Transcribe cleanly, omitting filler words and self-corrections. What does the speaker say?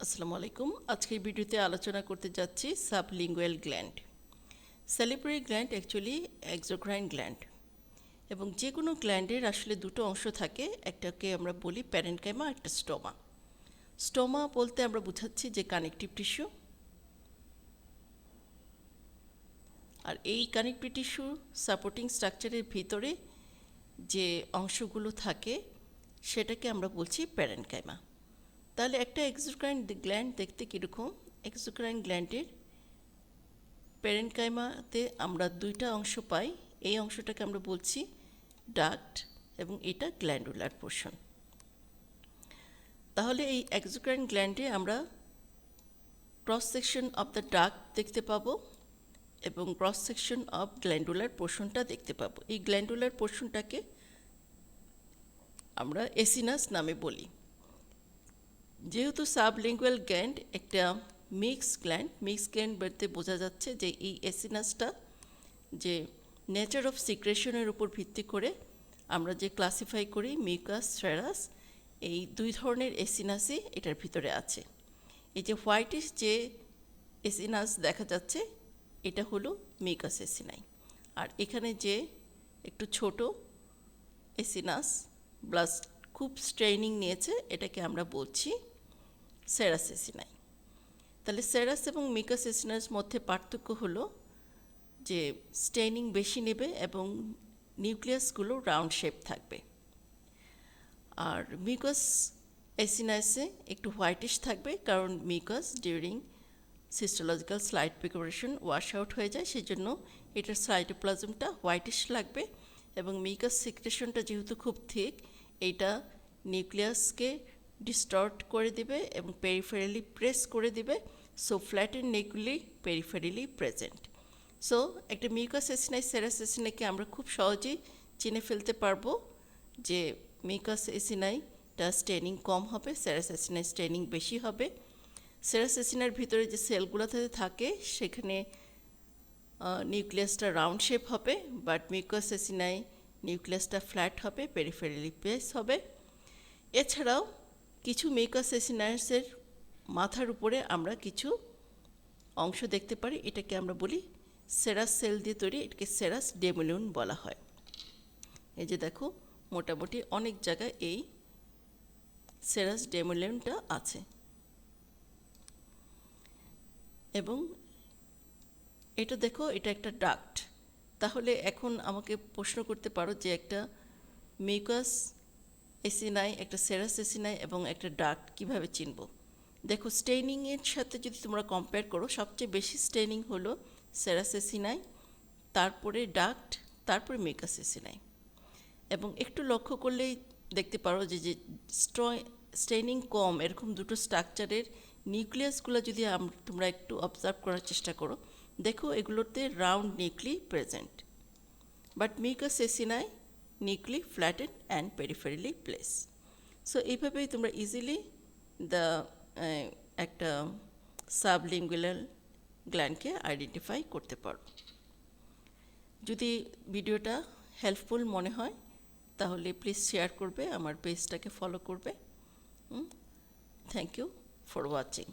আসসালামু আলাইকুম। আজকের ভিডিওতে আলোচনা করতে যাচ্ছি sublingual gland. Salivary gland actually exocrine gland, এবং যে কোনো গ্ল্যান্ডের আসলে দুটো অংশ থাকে, একটাকে আমরা বলি প্যারেনকাইমা, একটা স্টোমা। স্টোমা বলতে আমরা বোঝাচ্ছি যে কানেকটিভ টিস্যু, আর এই কানেকটিভ টিস্যু সাপোর্টিং স্ট্রাকচারের ভিতরে যে অংশগুলো থাকে সেটাকে আমরা বলছি প্যারেনকাইমা। তাহলে একটা এক্সোক্রাইন গ্ল্যান্ড দেখতে কীরকম? এক্সোক্রাইন গ্ল্যান্ডের প্যারেনকাইমাতে আমরা দুইটা অংশ পাই। এই অংশটাকে আমরা বলছি ডাক্ট, এবং এটা গ্ল্যান্ডুলার পোর্শন। তাহলে এই এক্সোক্রাইন গ্ল্যান্ডে আমরা cross section of the duct দেখতে পাবো, এবং ক্রস সেকশন অফ গ্ল্যান্ডুলার পোর্শনটা দেখতে পাবো। এই গ্ল্যান্ডুলার পোর্শনটাকে আমরা এসিনাস নামে বলি। যেহেতু সাবলিঙ্গুয়াল গ্ল্যান্ড একটা মিক্স গ্ল্যান্ড বলতে বোঝা যাচ্ছে যে এই এসিনাসটা যে নেচার অফ সিক্রেশনের উপর ভিত্তি করে আমরা যে ক্লাসিফাই করি মিউকাস, সেরাস, এই দুই ধরনের এসিনাসই এটার ভিতরে আছে। এই যে হোয়াইটিশ যে এসিনাস দেখা যাচ্ছে এটা হলো মিউকাস এসিনাই, আর এখানে যে একটু ছোট এসিনাস প্লাস খুব স্ট্রেইনিং নিয়েছে এটাকে আমরা বলছি সেরাস এসিনাই। তাহলে সেরাস এবং মিউকাস এসিনাস মধ্যে পার্থক্য হলো যে স্টেইনিং বেশি নেবে এবং নিউক্লিয়াসগুলো রাউন্ড শেপ থাকবে, আর মিউকাস এসিনাসে একটু হোয়াইটিশ থাকবে, কারণ mucus during cytological slide preparation wash out হয়ে যায়, সেই জন্য এটার সাইটোপ্লাজমটা হোয়াইটিশ লাগবে। এবং মিউকাস সিক্রেশনটা যেহেতু খুব থিক, এইটা নিউক্লিয়াসকে ডিস্টর্ট করে দিবে এবং পেরিফেরালি প্রেস করে দিবে, so flatten nuclei peripherally present. So একটা মিউকাস এসিনাই সেরাস এসিনাইকে আমরা খুব সহজেই চিনে ফেলতে পারবো যে মিউকাস এসিনাইটা স্টেনিং কম হবে, সেরাস এসিনাই স্টেনিং বেশি হবে। সেরাস এসিনার ভিতরে যে সেলগুলোতে থাকে সেখানে নিউক্লিয়াসটা রাউন্ড শেপ হবে, বাট মিউকাস এসিনাই নিউক্লিয়াসটা ফ্ল্যাট হবে, পেরিফেরালি প্রেস হবে। এছাড়াও কিছু মিউকাস এসিনাসের মাথার উপরে আমরা কিছু অংশ দেখতে পারি, এটাকে আমরা বলি সেরাস সেল দিয়ে তৈরি, এটাকে সেরাস ডেমোলিউন বলা হয়। এই যে দেখো, মোটামুটি অনেক জায়গায় এই সেরাস ডেমোলিউনটা আছে। এবং এটা দেখো, এটা একটা ডাক্ট। তাহলে এখন আমাকে প্রশ্ন করতে পারো যে একটা মিউকাস এসিনাই, একটা সেরাস এসিনাই এবং একটা ডাক্ট কীভাবে চিনব? দেখো, স্টেইনিংয়ের সাথে যদি তোমরা কম্পেয়ার করো, সবচেয়ে বেশি স্টেইনিং হলো সেরাস এসিনাই, তারপরে ডাক্ট, তারপরে মিউকাস এসিনাই। এবং একটু লক্ষ্য করলেই দেখতে পারো যে যে স্টেইনিং কম এরকম দুটো স্ট্রাকচারের নিউক্লিয়াসগুলো যদি তোমরা একটু অবজার্ভ করার চেষ্টা করো, দেখো এগুলোতে round nuclei present, but mucous acini nuclei flatten and peripherally place. So এইভাবেই তোমরা ইজিলি একটা সাবলিঙ্গুয়াল গ্ল্যান্ডকে আইডেন্টিফাই করতে পারো। যদি ভিডিওটা হেল্পফুল মনে হয় তাহলে প্লিজ শেয়ার করবে, আমার পেজটাকে ফলো করবে। Thank you for watching.